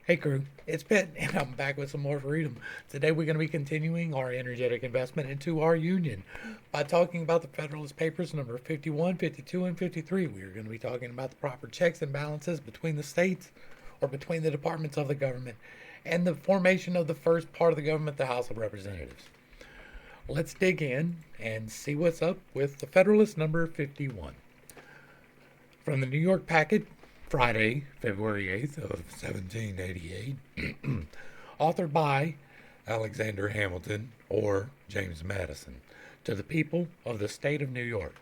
Hey crew, it's Pitt, and I'm back with some more freedom. Today we're going to be continuing our energetic investment into our union by talking about the Federalist Papers number 51, 52, and 53. We are going to be talking about the proper checks and balances between the states or between the departments of the government and the formation of the first part of the government, the House of Representatives. Let's dig in and see what's up with the Federalist number 51. From the New York Packet, Friday, February 8th of 1788, authored by Alexander Hamilton or James Madison, to the people of the state of New York.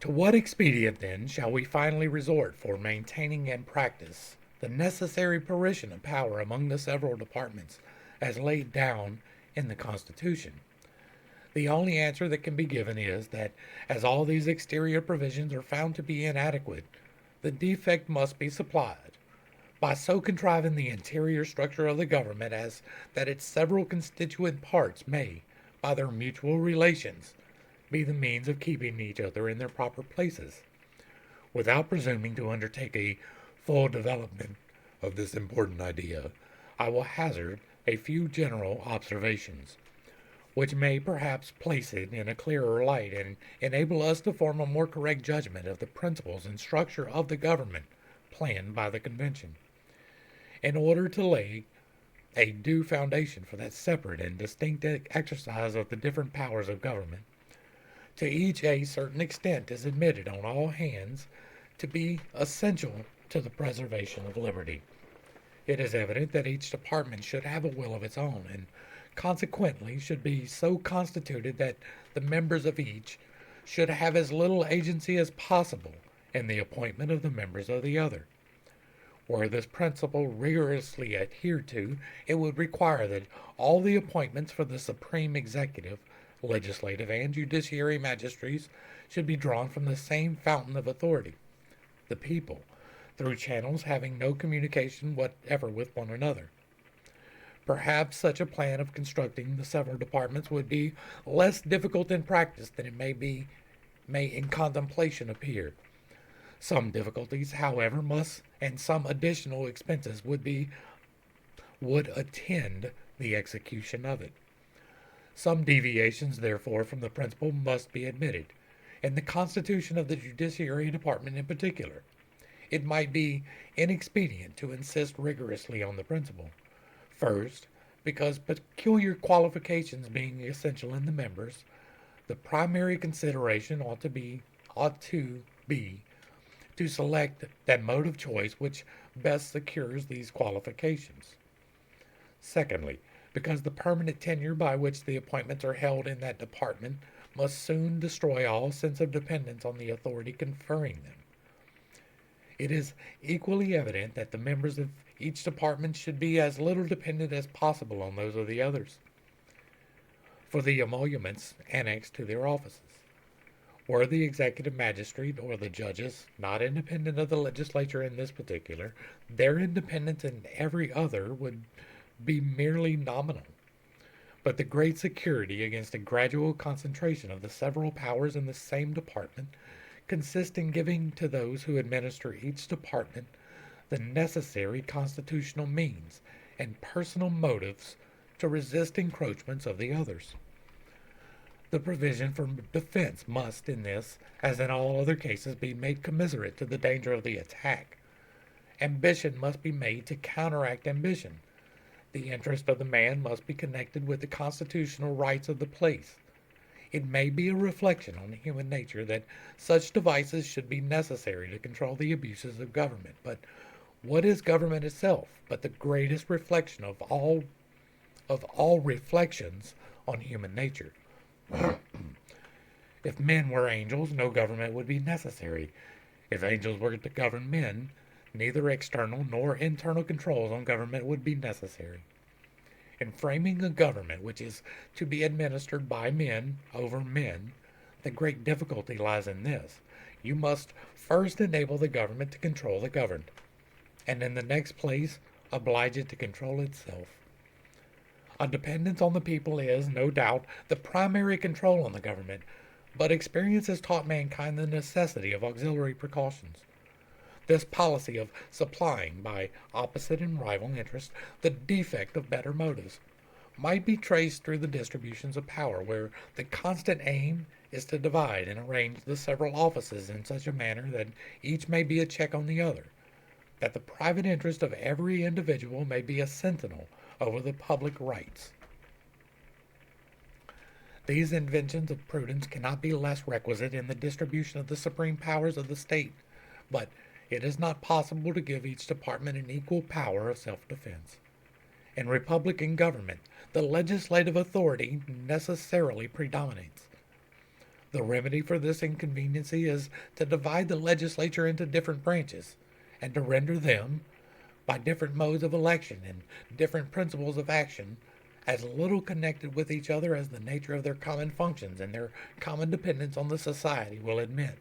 To what expedient, then, shall we finally resort for maintaining and practice the necessary partition of power among the several departments as laid down in the Constitution? The only answer that can be given is that, as all these exterior provisions are found to be inadequate, the defect must be supplied by so contriving the interior structure of the government as that its several constituent parts may, by their mutual relations, be the means of keeping each other in their proper places. Without presuming to undertake a full development of this important idea, I will hazard a few general observations, which may perhaps place it in a clearer light and enable us to form a more correct judgment of the principles and structure of the government planned by the convention, in order to lay a due foundation for that separate and distinct exercise of the different powers of government. To each a certain extent is admitted on all hands to be essential to the preservation of liberty. It is evident that each department should have a will of its own, and consequently should be so constituted that the members of each should have as little agency as possible in the appointment of the members of the other. Were this principle rigorously adhered to, it would require that all the appointments for the supreme executive, legislative, and judiciary magistrates should be drawn from the same fountain of authority, the people, through channels having no communication whatever with one another. Perhaps such a plan of constructing the several departments would be less difficult in practice than it may in contemplation appear. Some difficulties, however, must and some additional expenses would attend the execution of it. Some deviations, therefore, from the principle must be admitted, in the constitution of the Judiciary Department in particular. It might be inexpedient to insist rigorously on the principle. First, because peculiar qualifications being essential in the members, the primary consideration ought to be to select that mode of choice which best secures these qualifications. Secondly, because the permanent tenure by which the appointments are held in that department must soon destroy all sense of dependence on the authority conferring them. It is equally evident that the members of each department should be as little dependent as possible on those of the others for the emoluments annexed to their offices. Were the executive magistrate or the judges not independent of the legislature in this particular, their independence in every other would be merely nominal. But the great security against a gradual concentration of the several powers in the same department consists in giving to those who administer each department the necessary constitutional means and personal motives to resist encroachments of the others. The provision for defense must, in this, as in all other cases, be made commiserate to the danger of the attack. Ambition must be made to counteract ambition. The interest of the man must be connected with the constitutional rights of the place. It may be a reflection on human nature that such devices should be necessary to control the abuses of government, but what is government itself but the greatest reflection of all reflections on human nature? If men were angels, no government would be necessary. If angels were to govern men, neither external nor internal controls on government would be necessary. In framing a government which is to be administered by men over men, the great difficulty lies in this. You must first enable the government to control the governed, and in the next place oblige it to control itself. A dependence on the people is, no doubt, the primary control on the government, but experience has taught mankind the necessity of auxiliary precautions. This policy of supplying by opposite and rival interests the defect of better motives might be traced through the distributions of power, where the constant aim is to divide and arrange the several offices in such a manner that each may be a check on the other, that the private interest of every individual may be a sentinel over the public rights. These inventions of prudence cannot be less requisite in the distribution of the supreme powers of the state, but it is not possible to give each department an equal power of self-defense. In republican government, the legislative authority necessarily predominates. The remedy for this inconveniency is to divide the legislature into different branches, and to render them, by different modes of election and different principles of action, as little connected with each other as the nature of their common functions and their common dependence on the society will admit.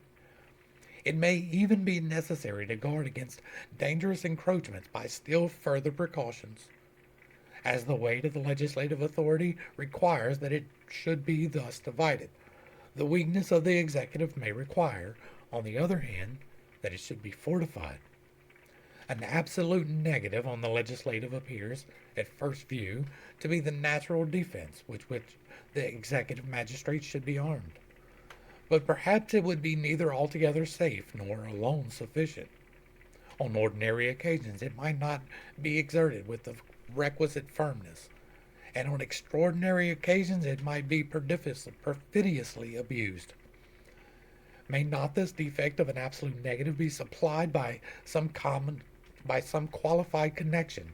It may even be necessary to guard against dangerous encroachments by still further precautions, as the weight of the legislative authority requires that it should be thus divided. The weakness of the executive may require, on the other hand, that it should be fortified. An absolute negative on the legislative appears, at first view, to be the natural defense with which the executive magistrates should be armed. But perhaps it would be neither altogether safe nor alone sufficient. On ordinary occasions it might not be exerted with the requisite firmness, and on extraordinary occasions it might be perfidiously abused. May not this defect of an absolute negative be supplied by some qualified connection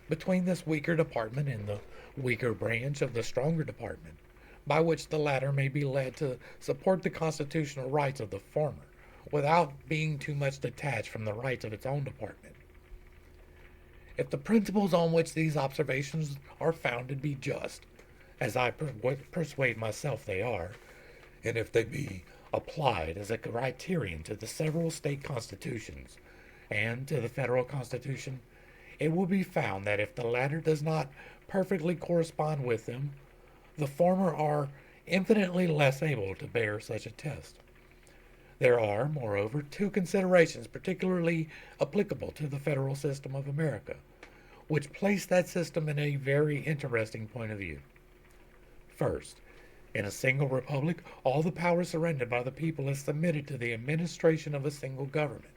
between this weaker department and the weaker branch of the stronger department, by which the latter may be led to support the constitutional rights of the former, without being too much detached from the rights of its own department? If the principles on which these observations are founded be just, as I persuade myself they are, and if they be applied as a criterion to the several state constitutions and to the federal constitution, it will be found that if the latter does not perfectly correspond with them, the former are infinitely less able to bear such a test. There are, moreover, two considerations particularly applicable to the federal system of America, which place that system in a very interesting point of view. First, in a single republic, all the power surrendered by the people is submitted to the administration of a single government,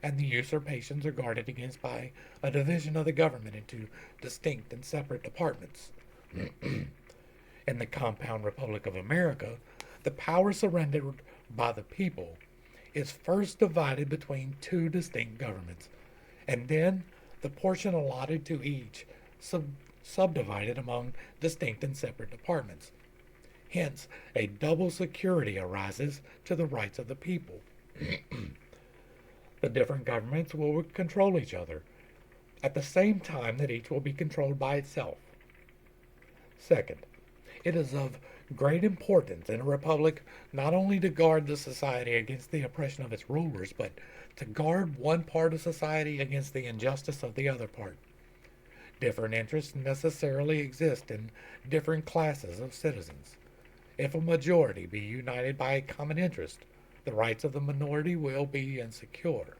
and the usurpations are guarded against by a division of the government into distinct and separate departments. In the compound Republic of America, the power surrendered by the people is first divided between two distinct governments, and then the portion allotted to each subdivided among distinct and separate departments. Hence, a double security arises to the rights of the people. The different governments will control each other, at the same time that each will be controlled by itself. Second, it is of great importance in a republic not only to guard the society against the oppression of its rulers, but to guard one part of society against the injustice of the other part. Different interests necessarily exist in different classes of citizens. If a majority be united by a common interest, the rights of the minority will be insecure.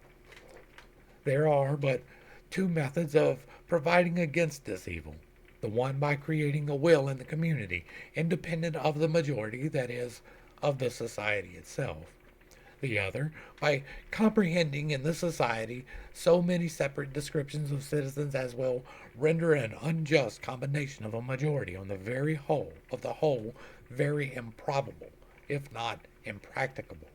There are but two methods of providing against this evil. The one by creating a will in the community, independent of the majority, that is, of the society itself. The other by comprehending in the society so many separate descriptions of citizens as will render an unjust combination of a majority on the very whole of the whole very improbable, if not impracticable.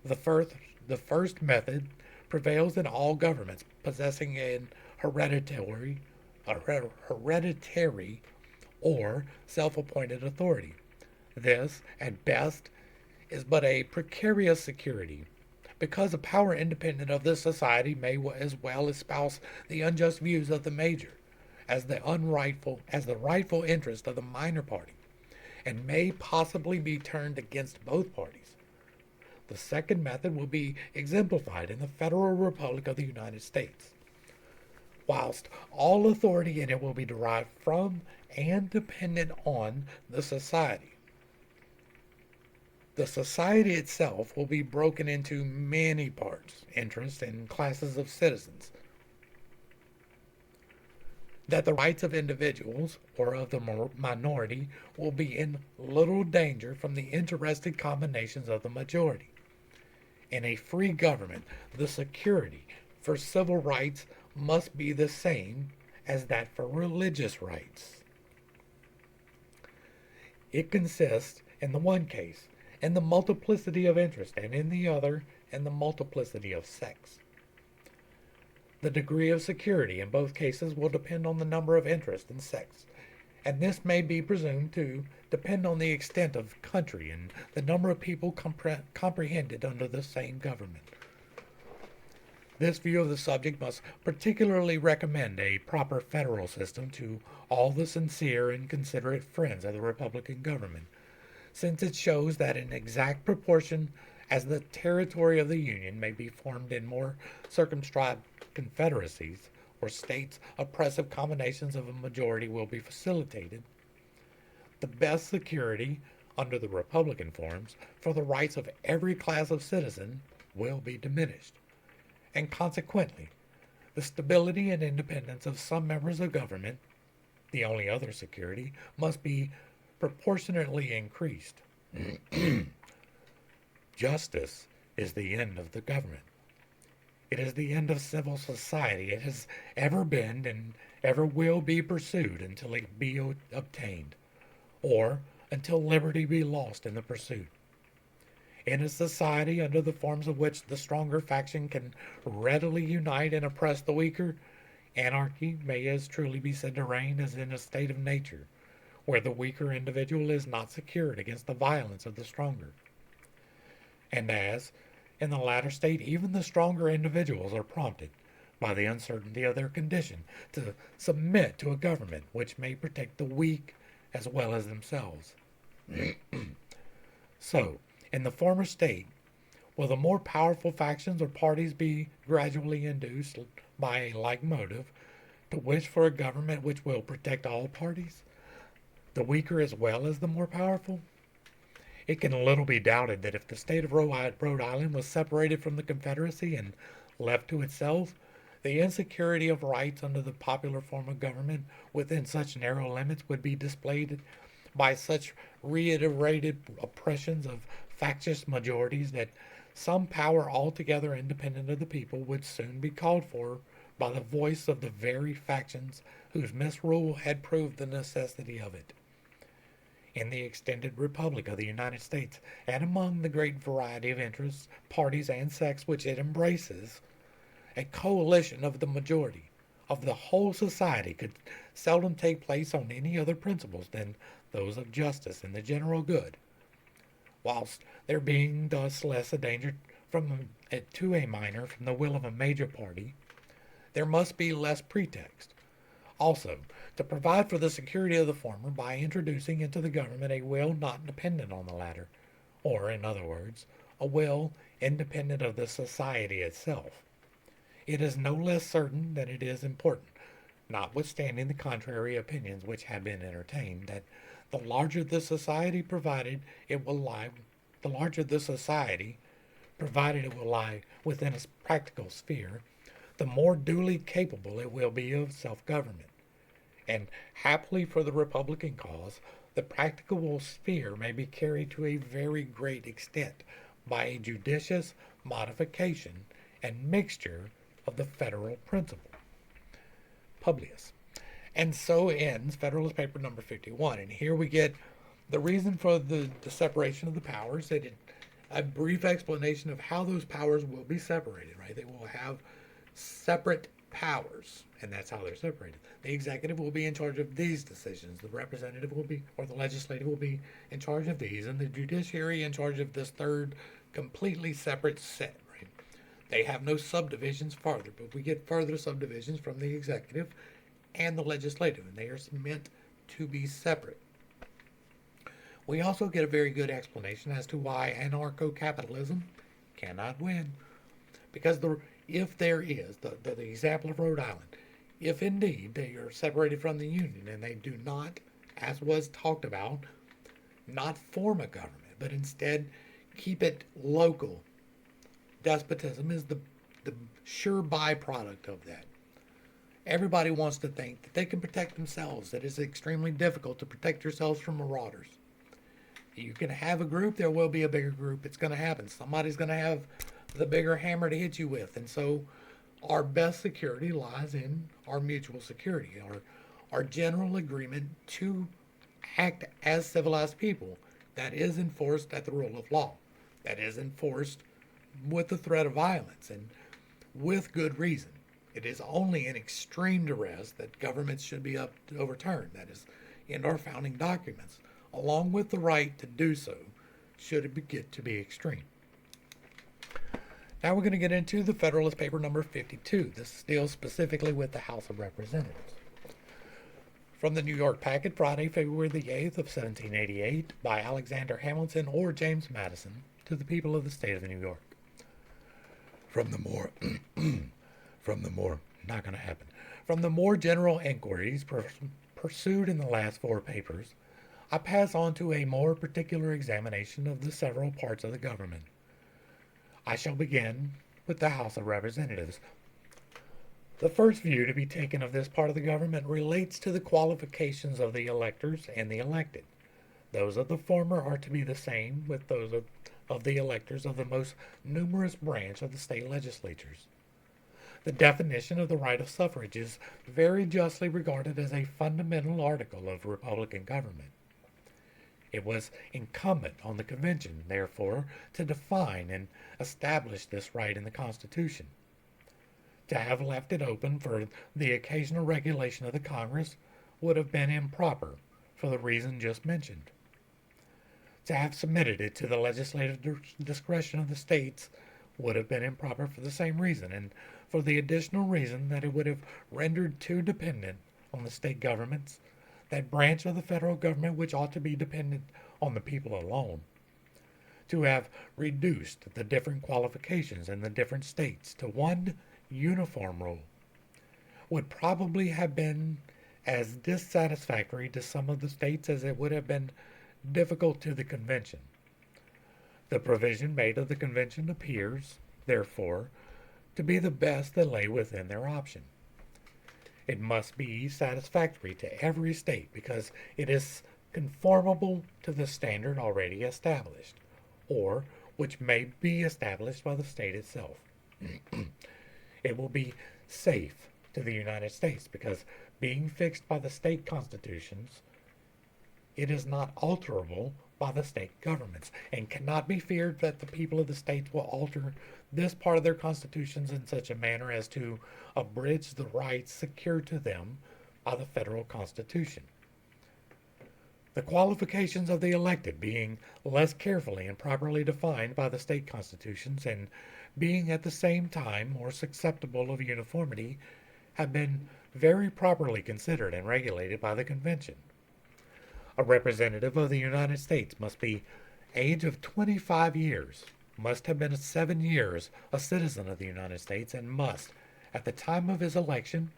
The first method prevails in all governments possessing an hereditary or self-appointed authority. This, at best, is but a precarious security, because a power independent of this society may as well espouse the unjust views of the major as the rightful interest of the minor party, and may possibly be turned against both parties. The second method will be exemplified in the Federal Republic of the United States. Whilst all authority in it will be derived from and dependent on the society, The society itself will be broken into many parts, interests, and classes of citizens. That the rights of individuals or of the minority will be in little danger from the interested combinations of the majority. In a free government, the security for civil rights must be the same as that for religious rights. It consists, in the one case, in the multiplicity of interest, and in the other, in the multiplicity of sex. The degree of security in both cases will depend on the number of interest and sex, and this may be presumed to depend on the extent of country and the number of people comprehended under the same government. This view of the subject must particularly recommend a proper federal system to all the sincere and considerate friends of the Republican government, since it shows that in exact proportion as the territory of the Union may be formed in more circumscribed confederacies, or states, oppressive combinations of a majority will be facilitated, the best security, under the Republican forms, for the rights of every class of citizen will be diminished, and consequently, the stability and independence of some members of government, the only other security, must be proportionately increased. Justice is the end of the government. It is the end of civil society. It has ever been and ever will be pursued until it be obtained, or until liberty be lost in the pursuit. In a society under the forms of which the stronger faction can readily unite and oppress the weaker, anarchy may as truly be said to reign as in a state of nature, where the weaker individual is not secured against the violence of the stronger. And as, in the latter state, even the stronger individuals are prompted, by the uncertainty of their condition, to submit to a government which may protect the weak as well as themselves. So, in the former state, will the more powerful factions or parties be gradually induced by a like motive to wish for a government which will protect all parties, the weaker as well as the more powerful? It can little be doubted that if the state of Rhode Island was separated from the Confederacy and left to itself, the insecurity of rights under the popular form of government within such narrow limits would be displayed by such reiterated oppressions of factious majorities that some power altogether independent of the people would soon be called for by the voice of the very factions whose misrule had proved the necessity of it. In the extended Republic of the United States, and among the great variety of interests, parties, and sects which it embraces, a coalition of the majority of the whole society could seldom take place on any other principles than those of justice and the general good, whilst there being thus less a danger to a minor from the will of a major party, there must be less pretext also to provide for the security of the former by introducing into the government a will not dependent on the latter, or, in other words, a will independent of the society itself. It is no less certain than it is important, notwithstanding the contrary opinions which have been entertained, that the larger the society provided it will lie within a practical sphere, the more duly capable it will be of self-government. And happily for the Republican cause, the practicable sphere may be carried to a very great extent by a judicious modification and mixture of the federal principle. Publius. And so ends Federalist Paper number 51. And here we get the reason for the separation of the powers, a brief explanation of how those powers will be separated, right? They will have separate powers, and that's how they're separated. The executive will be in charge of these decisions. The representative will be, or the legislative will be in charge of these, and the judiciary in charge of this third completely separate set, right? They have no subdivisions farther, but we get further subdivisions from the executive and the legislative, and they are meant to be separate. We also get a very good explanation as to why anarcho-capitalism cannot win. Because if there is, the example of Rhode Island, if indeed they are separated from the Union and they do not, as was talked about, not form a government, but instead keep it local. Despotism is the sure byproduct of that. Everybody wants to think that they can protect themselves. That it's extremely difficult to protect yourselves from marauders. You can have a group, there will be a bigger group. It's going to happen. Somebody's going to have the bigger hammer to hit you with. And so our best security lies in our mutual security, our general agreement to act as civilized people. That is enforced at the rule of law. That is enforced with the threat of violence and with good reason. It is only in extreme duress that governments should be overturned. That is in our founding documents, along with the right to do so, should it get to be extreme. Now we're going to get into the Federalist Paper number 52. This deals specifically with the House of Representatives. From the New York Packet, Friday, February the 8th of 1788, by Alexander Hamilton or James Madison, to the people of the state of New York. From the more general inquiries pursued in the last four papers, I pass on to a more particular examination of the several parts of the government. I shall begin with the House of Representatives. The first view to be taken of this part of the government relates to the qualifications of the electors and the elected. Those of the former are to be the same with those of the electors of the most numerous branch of the state legislatures. The definition of the right of suffrage is very justly regarded as a fundamental article of Republican government. It was incumbent on the convention, therefore, to define and establish this right in the Constitution. To have left it open for the occasional regulation of the Congress would have been improper for the reason just mentioned. To have submitted it to the legislative discretion of the states would have been improper for the same reason, and for the additional reason that it would have rendered too dependent on the state governments that branch of the federal government which ought to be dependent on the people alone. To have reduced the different qualifications in the different states to one uniform rule would probably have been as dissatisfactory to some of the states as it would have been difficult to the convention. The provision made of the convention appears, therefore, to be the best that lay within their option. It must be satisfactory to every state because it is conformable to the standard already established, or which may be established by the state itself. It will be safe to the United States because, being fixed by the state constitutions, it is not alterable by the state governments, and cannot be feared that the people of the states will alter this part of their constitutions in such a manner as to abridge the rights secured to them by the federal constitution. The qualifications of the elected being less carefully and properly defined by the state constitutions, and being at the same time more susceptible of uniformity, have been very properly considered and regulated by the convention. A representative of the United States must be age of 25 years, must have been 7 years a citizen of the United States, and must, at the time of his election,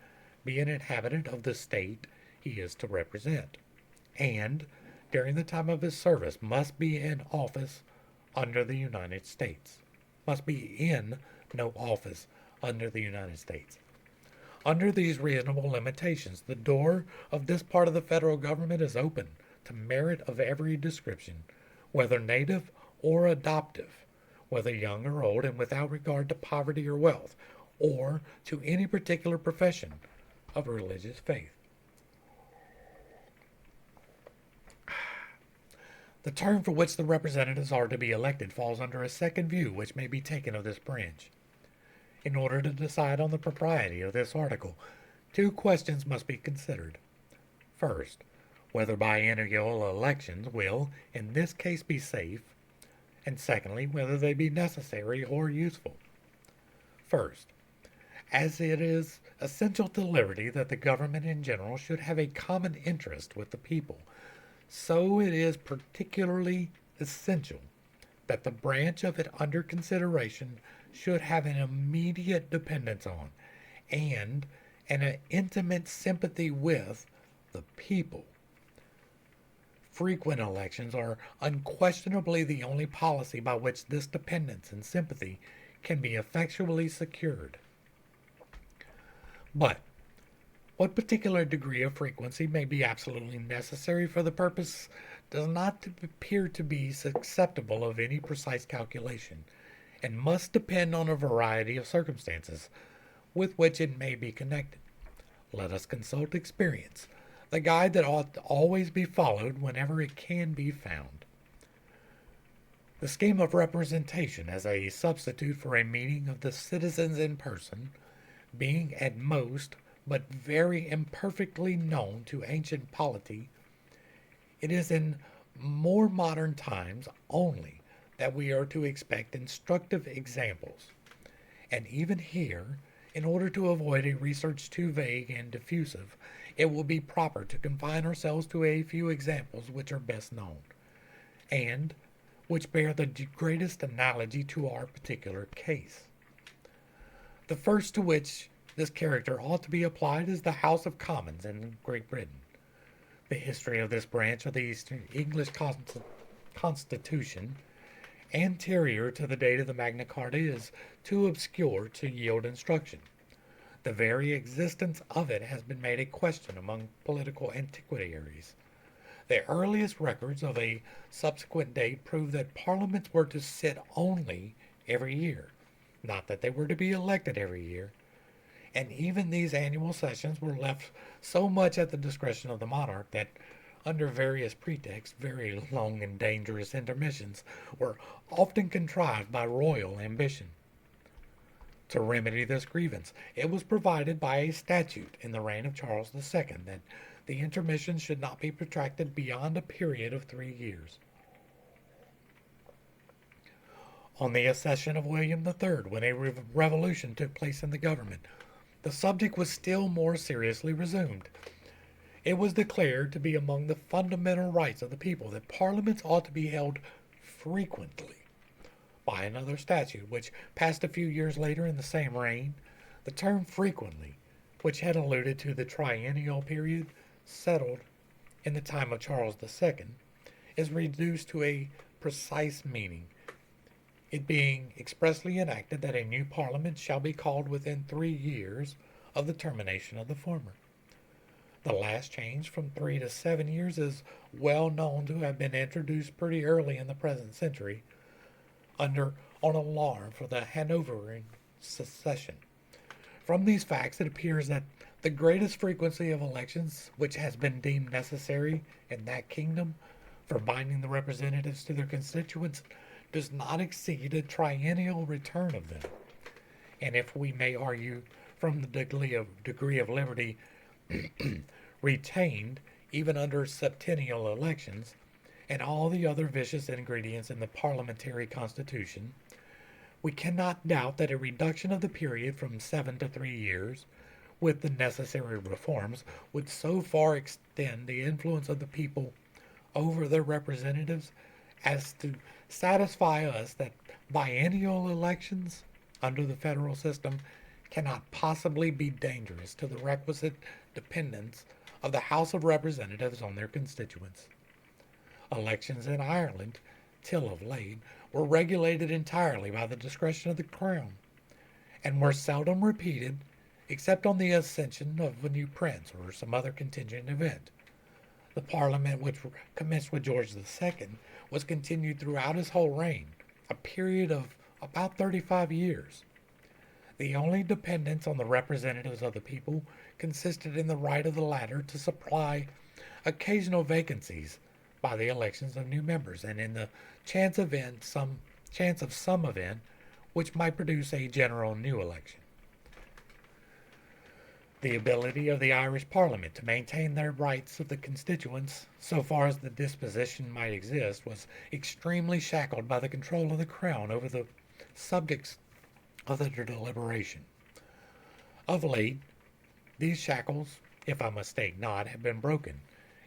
be an inhabitant of the state he is to represent, and during the time of his service must be in office under the United States. Must be in no office under the United States. Under these reasonable limitations, the door of this part of the federal government is open to merit of every description, whether native or adoptive, whether young or old, and without regard to poverty or wealth, or to any particular profession of religious faith. The term for which the representatives are to be elected falls under a second view which may be taken of this branch. In order to decide on the propriety of this article, two questions must be considered. First, whether biennial elections will, in this case, be safe, and secondly, whether they be necessary or useful. First, as it is essential to liberty that the government in general should have a common interest with the people, so it is particularly essential that the branch of it under consideration should have an immediate dependence on and an intimate sympathy with the people. Frequent elections are unquestionably the only policy by which this dependence and sympathy can be effectually secured. But what particular degree of frequency may be absolutely necessary for the purpose does not appear to be susceptible of any precise calculation, and must depend on a variety of circumstances with which it may be connected. Let us consult experience, the guide that ought to always be followed whenever it can be found. The scheme of representation as a substitute for a meeting of the citizens in person, being at most but very imperfectly known to ancient polity, it is in more modern times only that we are to expect instructive examples. And even here, in order to avoid a research too vague and diffusive, it will be proper to confine ourselves to a few examples which are best known, and which bear the greatest analogy to our particular case. The first to which this character ought to be applied is the House of Commons in Great Britain. The history of this branch of the English Constitution, anterior to the date of the Magna Carta, is too obscure to yield instruction. The very existence of it has been made a question among political antiquaries. The earliest records of a subsequent date prove that parliaments were to sit only every year, not that they were to be elected every year, and even these annual sessions were left so much at the discretion of the monarch that, under various pretexts, very long and dangerous intermissions were often contrived by royal ambition. To remedy this grievance, it was provided by a statute in the reign of Charles II that the intermissions should not be protracted beyond a period of 3 years. On the accession of William III, when a revolution took place in the government, the subject was still more seriously resumed. It was declared to be among the fundamental rights of the people that parliaments ought to be held frequently. By another statute, which passed a few years later in the same reign, the term frequently, which had alluded to the triennial period settled in the time of Charles II, is reduced to a precise meaning, it being expressly enacted that a new parliament shall be called within 3 years of the termination of the former. The last change from 3 to 7 years is well known to have been introduced pretty early in the present century on alarm for the Hanoverian succession. From these facts it appears that the greatest frequency of elections which has been deemed necessary in that kingdom for binding the representatives to their constituents does not exceed a triennial return of them. And if we may argue from the degree of liberty retained even under septennial elections, and all the other vicious ingredients in the parliamentary constitution, we cannot doubt that a reduction of the period from 7 to 3 years, with the necessary reforms, would so far extend the influence of the people over their representatives as to satisfy us that biennial elections under the federal system cannot possibly be dangerous to the requisite dependence of the House of Representatives on their constituents. Elections in Ireland, till of late, were regulated entirely by the discretion of the Crown, and were seldom repeated except on the accession of a new prince or some other contingent event. The Parliament, which commenced with George II, was continued throughout his whole reign, a period of about 35 years. The only dependence on the representatives of the people consisted in the right of the latter to supply occasional vacancies by the elections of new members, and in the chance of some event which might produce a general new election. The ability of the Irish Parliament to maintain their rights of the constituents, so far as the disposition might exist, was extremely shackled by the control of the Crown over the subjects of their deliberation. Of late, these shackles, if I mistake not, have been broken,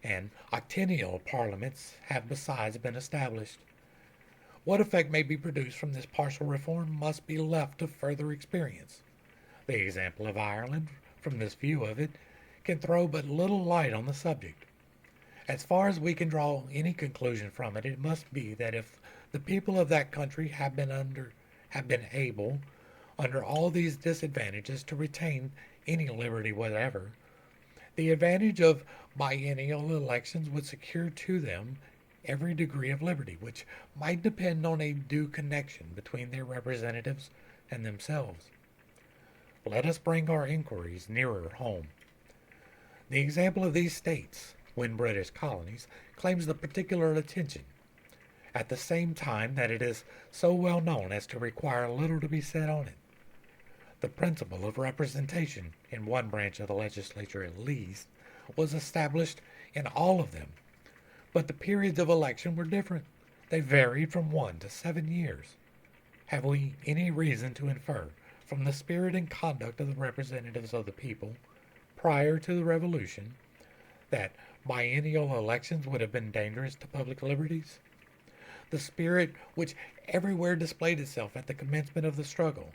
and octennial parliaments have besides been established. What effect may be produced from this partial reform must be left to further experience. The example of Ireland, from this view of it, can throw but little light on the subject. As far as we can draw any conclusion from it, it must be that if the people of that country have been able, under all these disadvantages, to retain any liberty whatever, the advantage of biennial elections would secure to them every degree of liberty, which might depend on a due connection between their representatives and themselves. Let us bring our inquiries nearer home. The example of these states, when British colonies, claims the particular attention, at the same time that it is so well known as to require little to be said on it. The principle of representation in one branch of the legislature at least was established in all of them, but the periods of election were different. They varied from 1 to 7 years. Have we any reason to infer from the spirit and conduct of the representatives of the people prior to the Revolution that biennial elections would have been dangerous to public liberties? The spirit which everywhere displayed itself at the commencement of the struggle,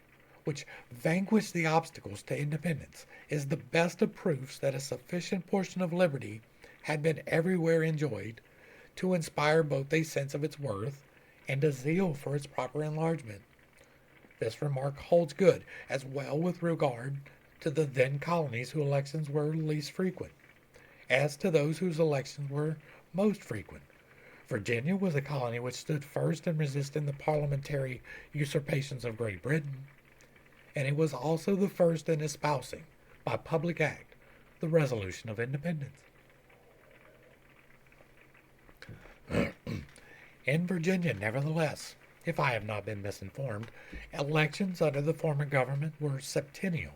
which vanquished the obstacles to independence, is the best of proofs that a sufficient portion of liberty had been everywhere enjoyed to inspire both a sense of its worth and a zeal for its proper enlargement. This remark holds good as well with regard to the then colonies whose elections were least frequent, as to those whose elections were most frequent. Virginia was a colony which stood first in resisting the parliamentary usurpations of Great Britain, and it was also the first in espousing, by public act, the resolution of independence. In Virginia, nevertheless, if I have not been misinformed, elections under the former government were septennial.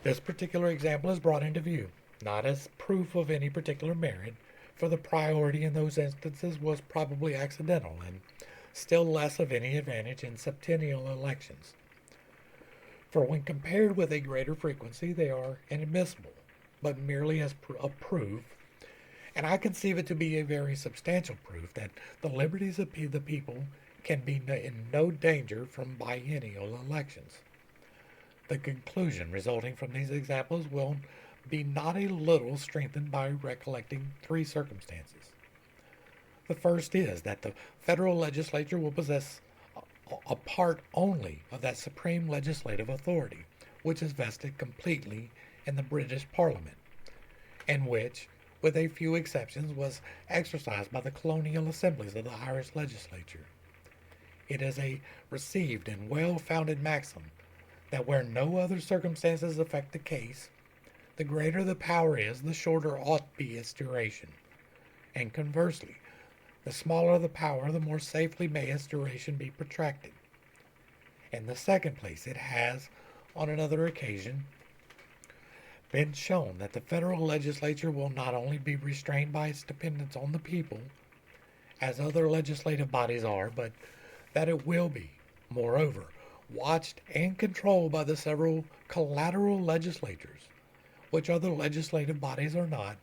This particular example is brought into view, not as proof of any particular merit, for the priority in those instances was probably accidental, and still less of any advantage in septennial elections. For when compared with a greater frequency, they are inadmissible, but merely as a proof, and I conceive it to be a very substantial proof, that the liberties of the people can be in no danger from biennial elections. The conclusion resulting from these examples will be not a little strengthened by recollecting 3 circumstances. The first is that the federal legislature will possess a part only of that supreme legislative authority, which is vested completely in the British Parliament, and which, with a few exceptions, was exercised by the colonial assemblies of the Irish legislature. It is a received and well-founded maxim that where no other circumstances affect the case, the greater the power is, the shorter ought be its duration, and conversely, the smaller the power, the more safely may its duration be protracted. In the second place, it has, on another occasion, been shown that the federal legislature will not only be restrained by its dependence on the people, as other legislative bodies are, but that it will be, moreover, watched and controlled by the several collateral legislatures, which other legislative bodies are not.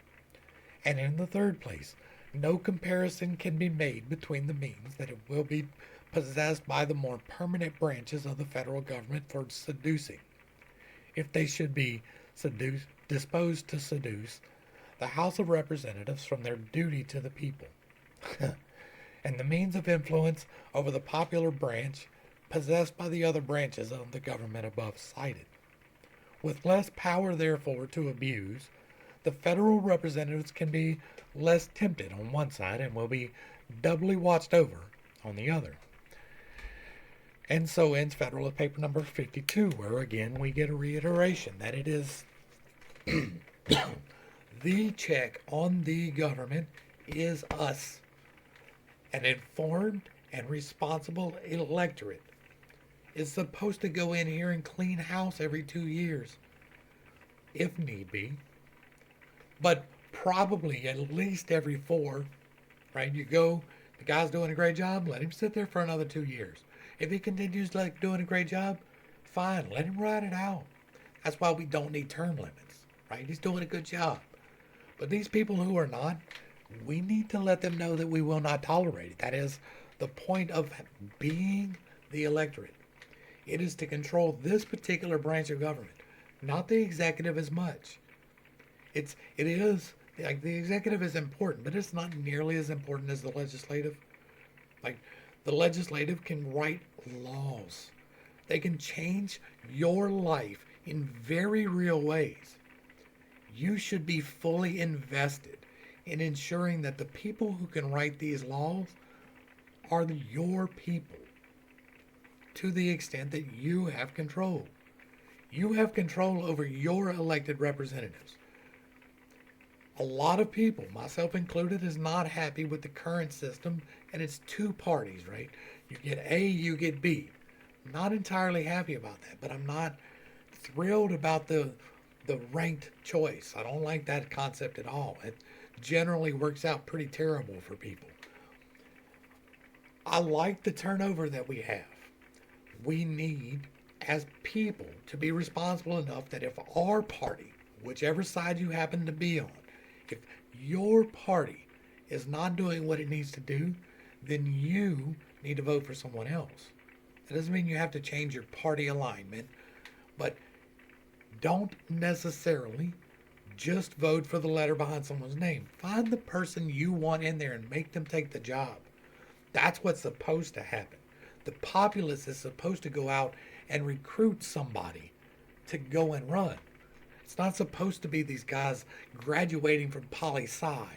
And in the third place, no comparison can be made between the means that it will be possessed by the more permanent branches of the federal government for seducing, if they should be disposed to seduce, the House of Representatives from their duty to the people, and the means of influence over the popular branch possessed by the other branches of the government above cited. With less power, therefore, to abuse, the federal representatives can be less tempted on one side and will be doubly watched over on the other. And so ends Federalist Paper number 52, where again we get a reiteration that it is the check on the government is us, an informed and responsible electorate is supposed to go in here and clean house every 2 years, if need be, but probably at least every 4, right? You go, the guy's doing a great job, let him sit there for another 2 years. If he continues like doing a great job, fine, let him ride it out. That's why we don't need term limits, right? He's doing a good job. But these people who are not, we need to let them know that we will not tolerate it. That is the point of being the electorate. It is to control this particular branch of government, not the executive as much. It is Like the executive is important, but it's not nearly as important as the legislative. Like the legislative can write laws. They can change your life in very real ways. You should be fully invested in ensuring that the people who can write these laws are your people to the extent that you have control. You have control over your elected representatives. A lot of people, myself included, is not happy with the current system, and it's two parties, right? You get A, you get B. I'm not entirely happy about that, but I'm not thrilled about the ranked choice. I don't like that concept at all. It generally works out pretty terrible for people. I like the turnover that we have. We need, as people, to be responsible enough that if our party, whichever side you happen to be on, if your party is not doing what it needs to do, then you need to vote for someone else. That doesn't mean you have to change your party alignment, but don't necessarily just vote for the letter behind someone's name. Find the person you want in there and make them take the job. That's what's supposed to happen. The populace is supposed to go out and recruit somebody to go and run. It's not supposed to be these guys graduating from poli-sci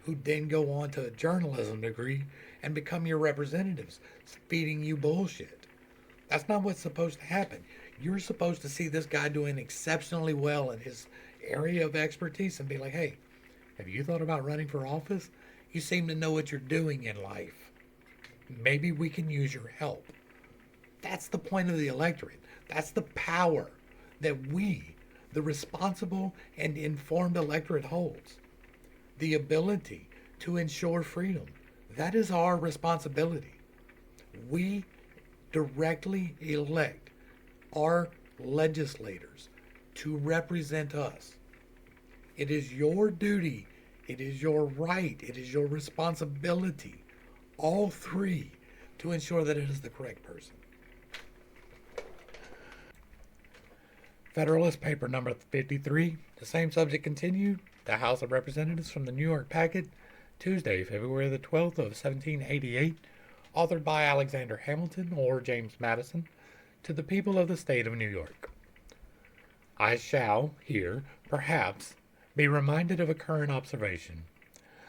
who then go on to a journalism degree and become your representatives, feeding you bullshit. That's not what's supposed to happen. You're supposed to see this guy doing exceptionally well in his area of expertise and be like, hey, have you thought about running for office? You seem to know what you're doing in life. Maybe we can use your help. That's the point of the electorate. That's the power that we, the responsible and informed electorate, holds. The ability to ensure freedom. That is our responsibility. We directly elect our legislators to represent us. It is your duty, it is your right, it is your responsibility, all three, to ensure that it is the correct person. Federalist paper number 53, the same subject continued, the House of Representatives from the New York Packet, Tuesday, February the 12th of 1788, authored by Alexander Hamilton or James Madison, to the people of the state of New York. I shall here, perhaps, be reminded of a current observation,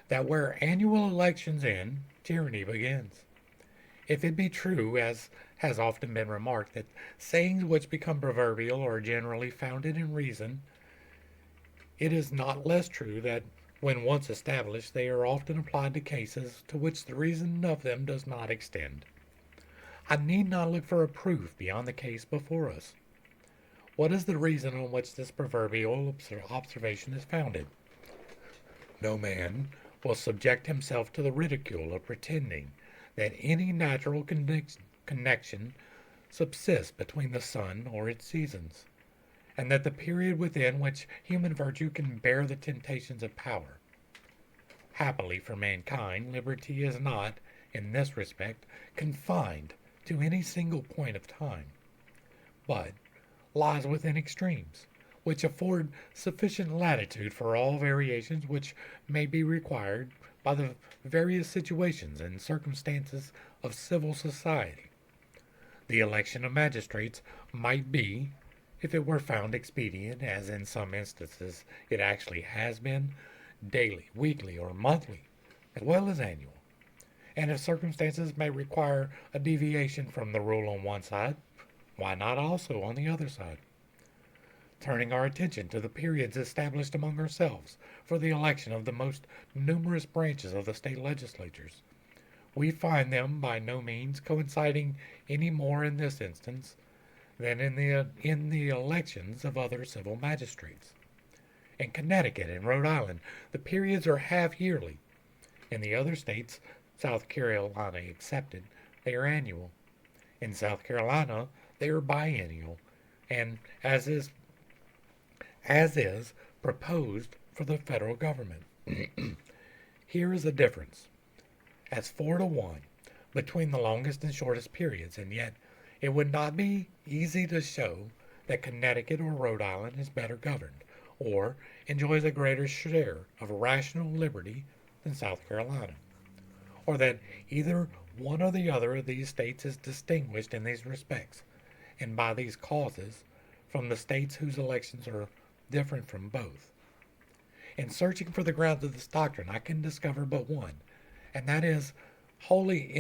that where annual elections end, tyranny begins. If it be true, as has often been remarked, that sayings which become proverbial are generally founded in reason, it is not less true that when once established, they are often applied to cases to which the reason of them does not extend. I need not look for a proof beyond the case before us. What is the reason on which this proverbial observation is founded? No man will subject himself to the ridicule of pretending that any natural connection subsists between the sun or its seasons, and that the period within which human virtue can bear the temptations of power. Happily for mankind, liberty is not, in this respect, confined to any single point of time, but lies within extremes, which afford sufficient latitude for all variations which may be required by the various situations and circumstances of civil society. The election of magistrates might be, if it were found expedient, as in some instances it actually has been, daily, weekly, or monthly, as well as annual. And if circumstances may require a deviation from the rule on one side, why not also on the other side? Turning our attention to the periods established among ourselves for the election of the most numerous branches of the state legislatures, we find them by no means coinciding any more in this instance than in the elections of other civil magistrates. In Connecticut and Rhode Island, the periods are half yearly. In the other states, South Carolina excepted, they are annual. In South Carolina, they are biennial, and as is proposed for the federal government. Here is the difference, as 4-1 between the longest and shortest periods, and yet it would not be easy to show that Connecticut or Rhode Island is better governed, or enjoys a greater share of rational liberty than South Carolina, or that either one or the other of these states is distinguished in these respects, and by these causes, from the states whose elections are different from both. In searching for the grounds of this doctrine, I can discover but one, and that is wholly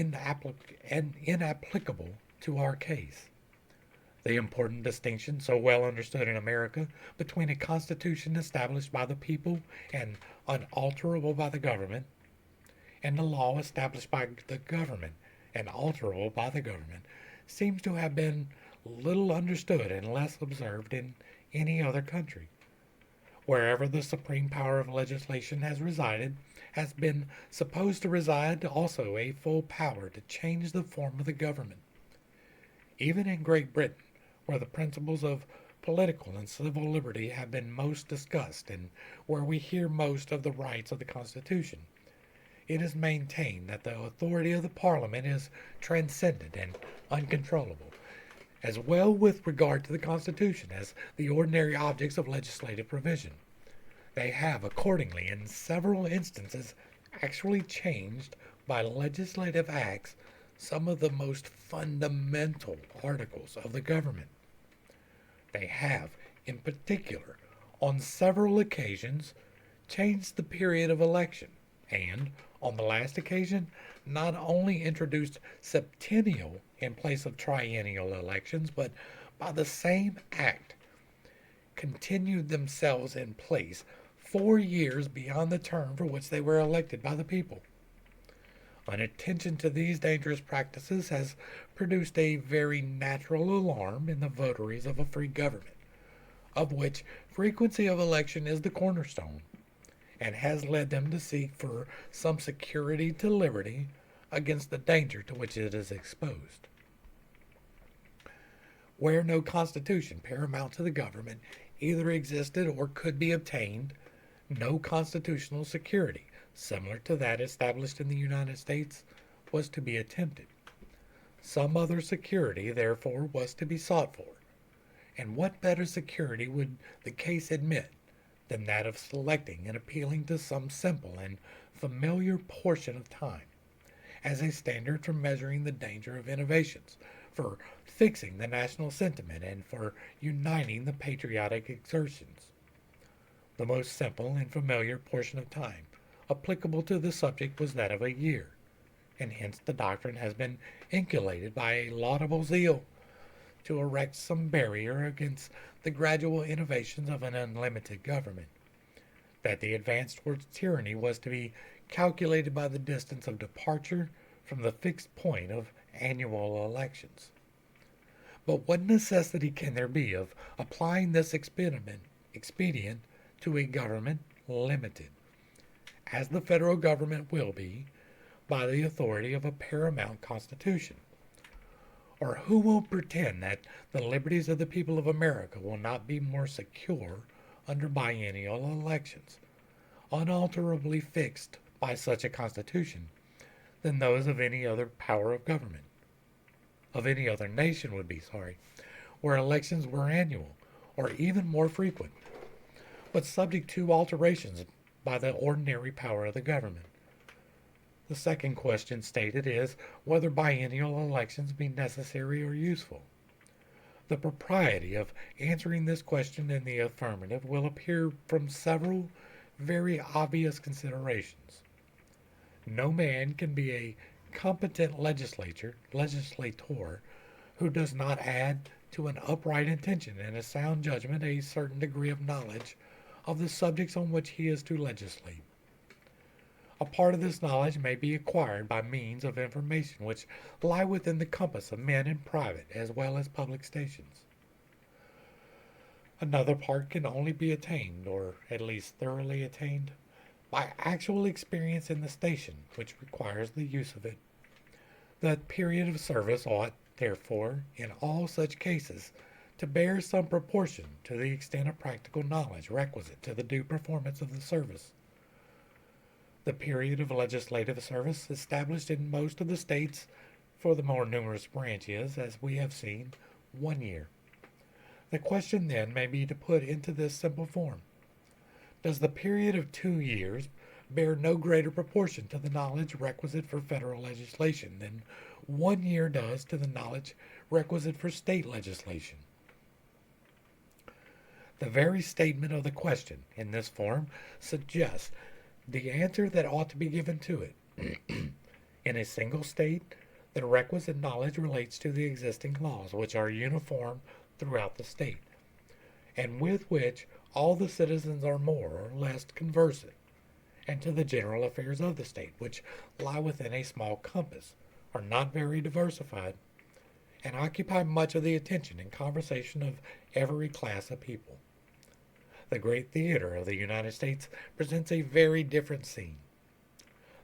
inapplicable to our case. The important distinction, so well understood in America, between a constitution established by the people and unalterable by the government, and a law established by the government and alterable by the government, seems to have been little understood and less observed in any other country. Wherever the supreme power of legislation has resided, has been supposed to reside also a full power to change the form of the government. Even in Great Britain, where the principles of political and civil liberty have been most discussed, and where we hear most of the rights of the Constitution, it is maintained that the authority of the Parliament is transcendent and uncontrollable, as well with regard to the Constitution as the ordinary objects of legislative provision. They have, accordingly, in several instances, actually changed by legislative acts some of the most fundamental articles of the government. They have, in particular, on several occasions, changed the period of election, and, on the last occasion, not only introduced septennial in place of triennial elections, but by the same act continued themselves in place 4 years beyond the term for which they were elected by the people. Inattention to these dangerous practices has produced a very natural alarm in the votaries of a free government, of which frequency of election is the cornerstone, and has led them to seek for some security to liberty against the danger to which it is exposed. Where no constitution paramount to the government either existed or could be obtained, no constitutional security similar to that established in the United States was to be attempted. Some other security, therefore, was to be sought for. And what better security would the case admit than that of selecting and appealing to some simple and familiar portion of time as a standard for measuring the danger of innovations, for fixing the national sentiment, and for uniting the patriotic exertions? The most simple and familiar portion of time applicable to the subject was that of a year, and hence the doctrine has been inculcated by a laudable zeal to erect some barrier against the gradual innovations of an unlimited government, that the advance towards tyranny was to be calculated by the distance of departure from the fixed point of annual elections. But what necessity can there be of applying this expedient to a government limited, as the federal government will be, by the authority of a paramount constitution? Or who will pretend that the liberties of the people of America will not be more secure under biennial elections, unalterably fixed by such a constitution, than those of any other power of government, of any other nation would be, where elections were annual, or even more frequent, but subject to alterations by the ordinary power of the government? The second question stated is whether biennial elections be necessary or useful. The propriety of answering this question in the affirmative will appear from several very obvious considerations. No man can be a competent legislator who does not add to an upright intention and a sound judgment a certain degree of knowledge of the subjects on which he is to legislate. A part of this knowledge may be acquired by means of information which lie within the compass of men in private as well as public stations. Another part can only be attained, or at least thoroughly attained, by actual experience in the station which requires the use of it. The period of service ought, therefore, in all such cases, to bear some proportion to the extent of practical knowledge requisite to the due performance of the service. The period of legislative service established in most of the states for the more numerous branches, as we have seen, 1 year. The question then may be to put into this simple form: does the period of 2 years bear no greater proportion to the knowledge requisite for federal legislation than 1 year does to the knowledge requisite for state legislation? The very statement of the question in this form suggests the answer that ought to be given to it. In a single state, the requisite knowledge relates to the existing laws, which are uniform throughout the state, and with which all the citizens are more or less conversant, and to the general affairs of the state, which lie within a small compass, are not very diversified, and occupy much of the attention and conversation of every class of people. The great theater of the United States presents a very different scene.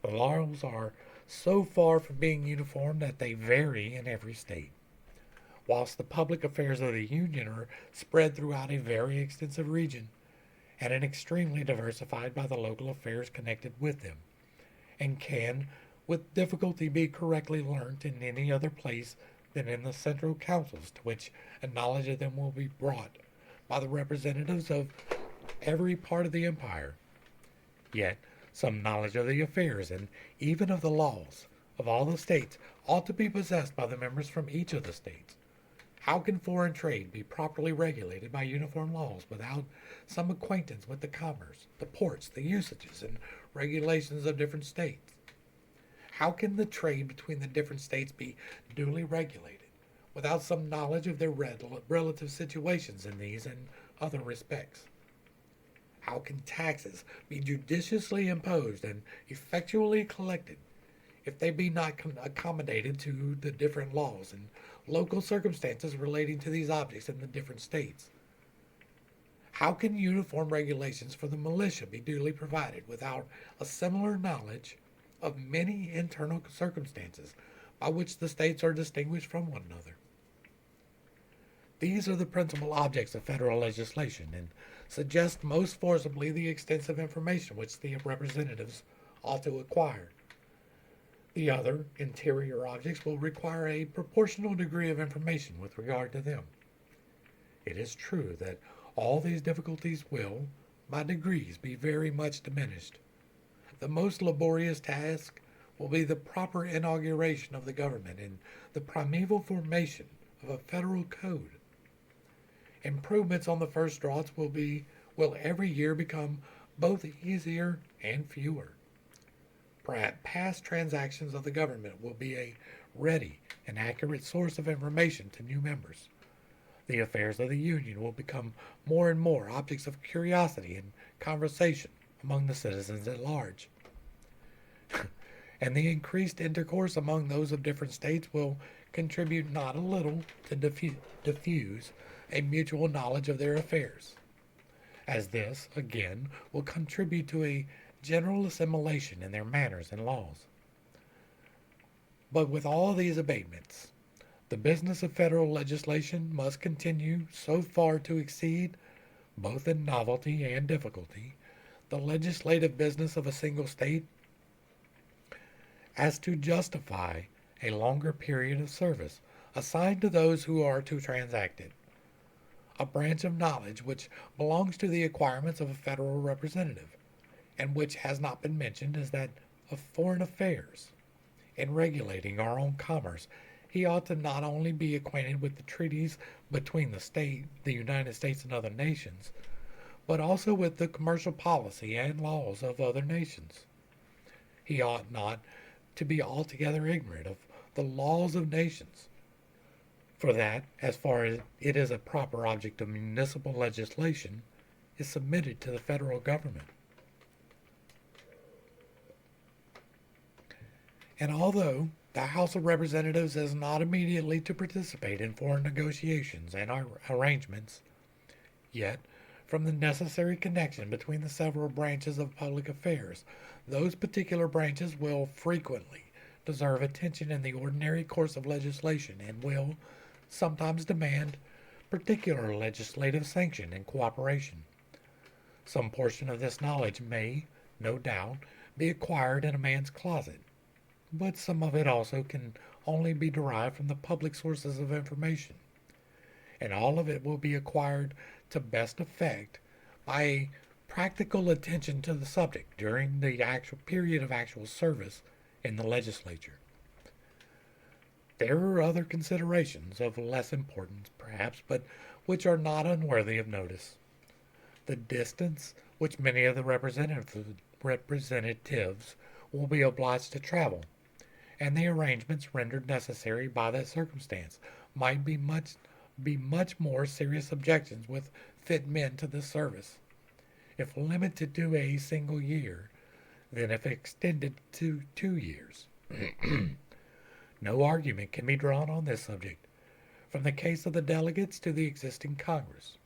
The laws are so far from being uniform that they vary in every state, whilst the public affairs of the Union are spread throughout a very extensive region, and extremely diversified by the local affairs connected with them, and can with difficulty be correctly learnt in any other place than in the central councils, to which a knowledge of them will be brought by the representatives of every part of the empire. Yet some knowledge of the affairs and even of the laws of all the states ought to be possessed by the members from each of the states. How can foreign trade be properly regulated by uniform laws without some acquaintance with the commerce, the ports, the usages, and regulations of different states? How can the trade between the different states be duly regulated without some knowledge of their relative situations in these and other respects? How can taxes be judiciously imposed and effectually collected if they be not accommodated to the different laws and local circumstances relating to these objects in the different states? How can uniform regulations for the militia be duly provided without a similar knowledge of many internal circumstances by which the states are distinguished from one another? These are the principal objects of federal legislation, and suggest most forcibly the extensive information which the representatives ought to acquire. The other interior objects will require a proportional degree of information with regard to them. It is true that all these difficulties will, by degrees, be very much diminished. The most laborious task will be the proper inauguration of the government and the primeval formation of a federal code. Improvements on the first drafts will every year become both easier and fewer. Past transactions of the government will be a ready and accurate source of information to new members. The affairs of the Union will become more and more objects of curiosity and conversation among the citizens at large. And the increased intercourse among those of different states will contribute not a little to diffuse a mutual knowledge of their affairs, as this, again, will contribute to a general assimilation in their manners and laws. But with all these abatements, the business of federal legislation must continue so far to exceed, both in novelty and difficulty, the legislative business of a single state, as to justify a longer period of service assigned to those who are to transact it. A branch of knowledge which belongs to the acquirements of a federal representative, and which has not been mentioned, is that of foreign affairs. In regulating our own commerce, he ought to not only be acquainted with the treaties between the United States and other nations, but also with the commercial policy and laws of other nations. He ought not to be altogether ignorant of the laws of nations, for that, as far as it is a proper object of municipal legislation, is submitted to the federal government. And although the House of Representatives is not immediately to participate in foreign negotiations and arrangements, yet, from the necessary connection between the several branches of public affairs, those particular branches will frequently deserve attention in the ordinary course of legislation, and will sometimes demand particular legislative sanction and cooperation. Some portion of this knowledge may, no doubt, be acquired in a man's closet, but some of it also can only be derived from the public sources of information, and all of it will be acquired to best effect by a practical attention to the subject during the actual period of actual service in the legislature. There are other considerations of less importance, perhaps, but which are not unworthy of notice. The distance which many of the representatives will be obliged to travel, and the arrangements rendered necessary by that circumstance might be much more serious objections with fit men to this service, if limited to a single year, than if extended to 2 years. No argument can be drawn on this subject, from the case of the delegates to the existing Congress.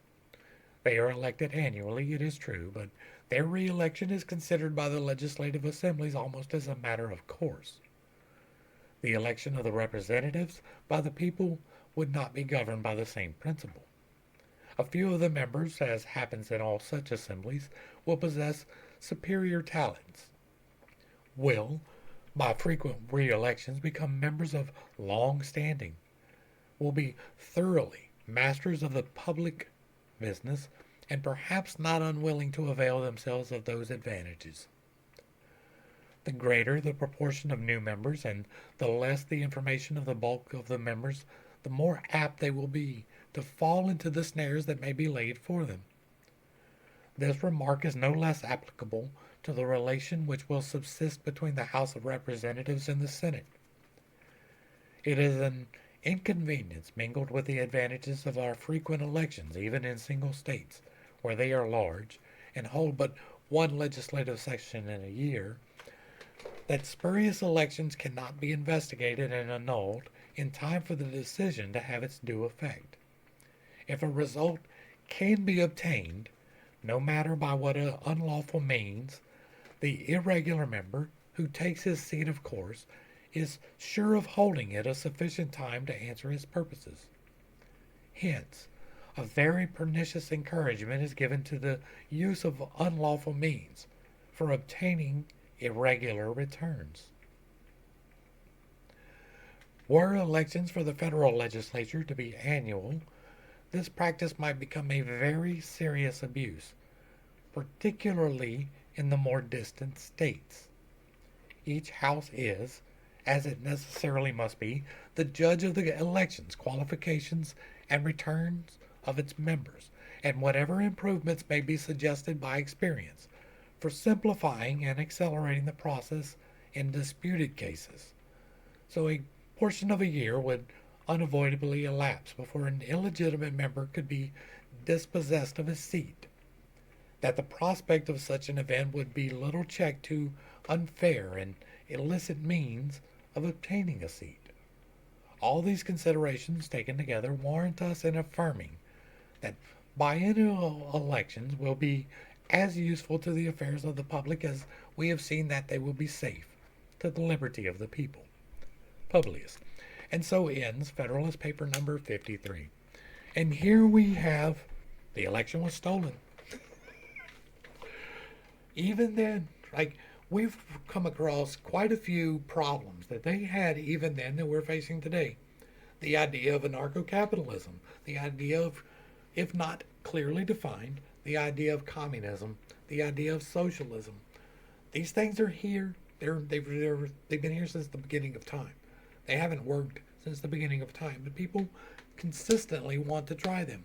They are elected annually, it is true, but their re-election is considered by the legislative assemblies almost as a matter of course. The election of the representatives by the people would not be governed by the same principle. A few of the members, as happens in all such assemblies, will possess superior talents, will, by frequent re-elections, become members of long standing, will be thoroughly masters of the public business, and perhaps not unwilling to avail themselves of those advantages. The greater the proportion of new members, and the less the information of the bulk of the members, the more apt they will be to fall into the snares that may be laid for them. This remark is no less applicable to the relation which will subsist between the House of Representatives and the Senate. It is an inconvenience mingled with the advantages of our frequent elections, even in single states, where they are large, and hold but one legislative session in a year, that spurious elections cannot be investigated and annulled in time for the decision to have its due effect. If a result can be obtained, no matter by what unlawful means, the irregular member who takes his seat of course is sure of holding it a sufficient time to answer his purposes. Hence, a very pernicious encouragement is given to the use of unlawful means for obtaining irregular returns. Were elections for the federal legislature to be annual, this practice might become a very serious abuse, particularly in the more distant states. Each house is, as it necessarily must be, the judge of the elections, qualifications, and returns of its members, and whatever improvements may be suggested by experience for simplifying and accelerating the process in disputed cases. So a portion of a year would unavoidably elapse before an illegitimate member could be dispossessed of his seat. That the prospect of such an event would be little check to unfair and illicit means of obtaining a seat. All these considerations taken together warrant us in affirming that biennial elections will be as useful to the affairs of the public as we have seen that they will be safe to the liberty of the people. Publius. And so ends Federalist paper number 53. And here we have the election was stolen. Even then, we've come across quite a few problems that they had even then that we're facing today. The idea of anarcho-capitalism, the idea of, if not clearly defined, the idea of communism, the idea of socialism. These things are here. They've been here since the beginning of time. They haven't worked since the beginning of time, but people consistently want to try them.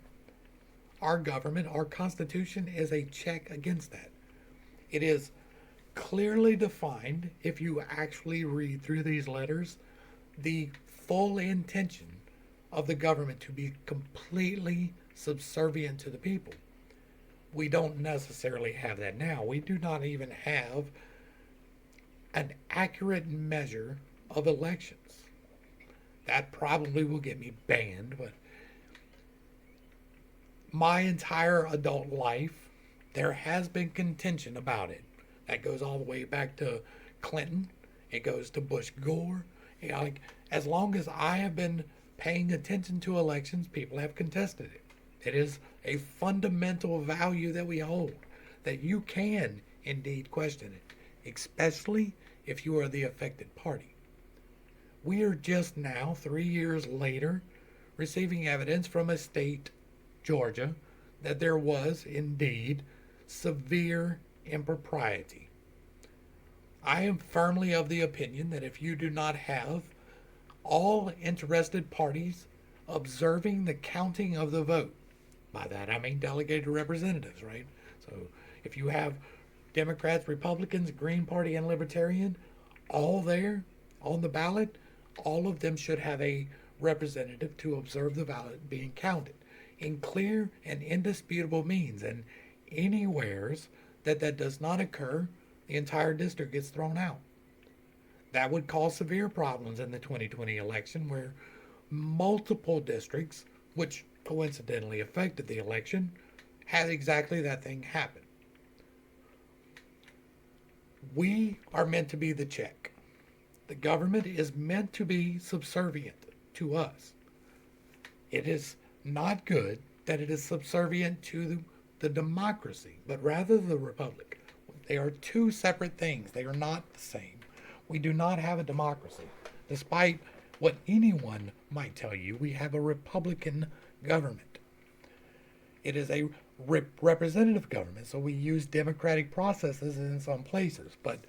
Our government, our Constitution, is a check against that. It is clearly defined, if you actually read through these letters, the full intention of the government to be completely subservient to the people. We don't necessarily have that now. We do not even have an accurate measure of elections. That probably will get me banned, but my entire adult life, there has been contention about it. That goes all the way back to Clinton. It goes to Bush Gore. As long as I have been paying attention to elections, people have contested it. It is a fundamental value that we hold, that you can indeed question it, especially if you are the affected party. We are just now, 3 years later, receiving evidence from a state, Georgia, that there was indeed severe impropriety. I am firmly of the opinion that if you do not have all interested parties observing the counting of the vote, by that I mean delegated representatives, right? So if you have Democrats, Republicans, Green Party, and Libertarian all there on the ballot, all of them should have a representative to observe the ballot being counted in clear and indisputable means. And anywheres that does not occur, the entire district gets thrown out. That would cause severe problems in the 2020 election where multiple districts, which coincidentally affected the election, had exactly that thing happen. We are meant to be the check. The government is meant to be subservient to us. It is not good that it is subservient to the democracy, but rather the republic. They are two separate things. They are not the same. We do not have a democracy. Despite what anyone might tell you, we have a Republican government. It is a representative government, so we use democratic processes in some places, but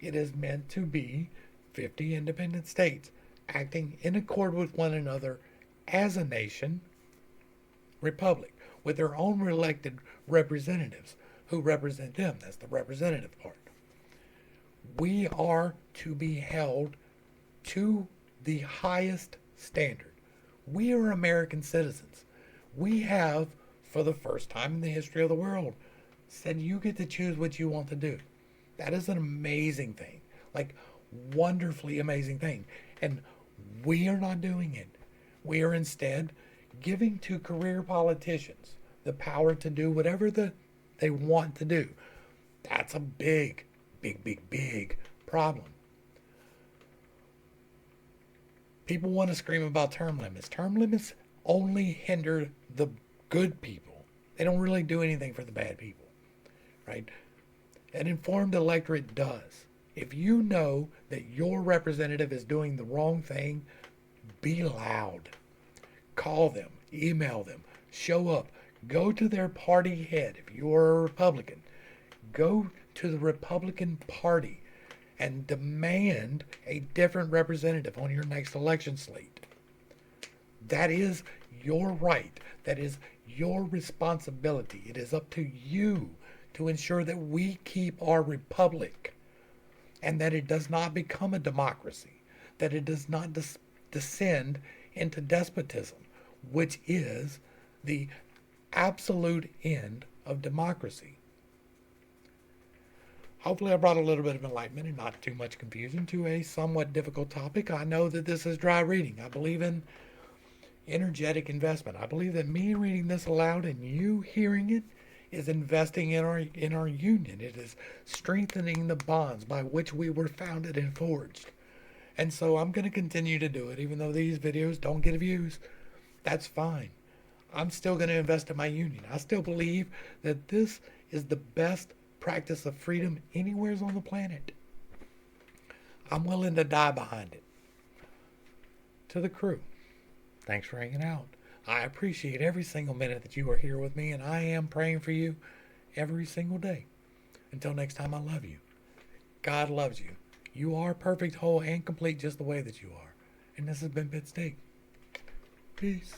it is meant to be 50 independent states acting in accord with one another as a nation republic with their own elected representatives who represent them. That's the representative part. We are to be held to the highest standard. We are American citizens. We have, for the first time in the history of the world, said you get to choose what you want to do. That is an amazing thing. Like, wonderfully amazing thing. And we are not doing it. We are instead giving to career politicians the power to do whatever they want to do. That's a big problem. People want to scream about term limits. Term limits only hinder the good people. They don't really do anything for the bad people, right? An informed electorate does. If you know that your representative is doing the wrong thing, be loud. Call them, email them, show up, go to their party head. If you are a Republican, go to the Republican Party and demand a different representative on your next election slate. That is your right. That is your responsibility. It is up to you to ensure that we keep our republic and that it does not become a democracy, that it does not descend into despotism, which is the absolute end of democracy. Hopefully I brought a little bit of enlightenment and not too much confusion to a somewhat difficult topic. I know that this is dry reading. I believe in energetic investment. I believe that me reading this aloud and you hearing it is investing in our union. It is strengthening the bonds by which we were founded and forged. And so I'm going to continue to do it, even though these videos don't get views. That's fine. I'm still going to invest in my union. I still believe that this is the best practice of freedom anywhere on the planet. I'm willing to die behind it. To the crew, thanks for hanging out. I appreciate every single minute that you are here with me, and I am praying for you every single day. Until next time, I love you. God loves you. You are perfect, whole, and complete just the way that you are. And this has been PittCast. Peace.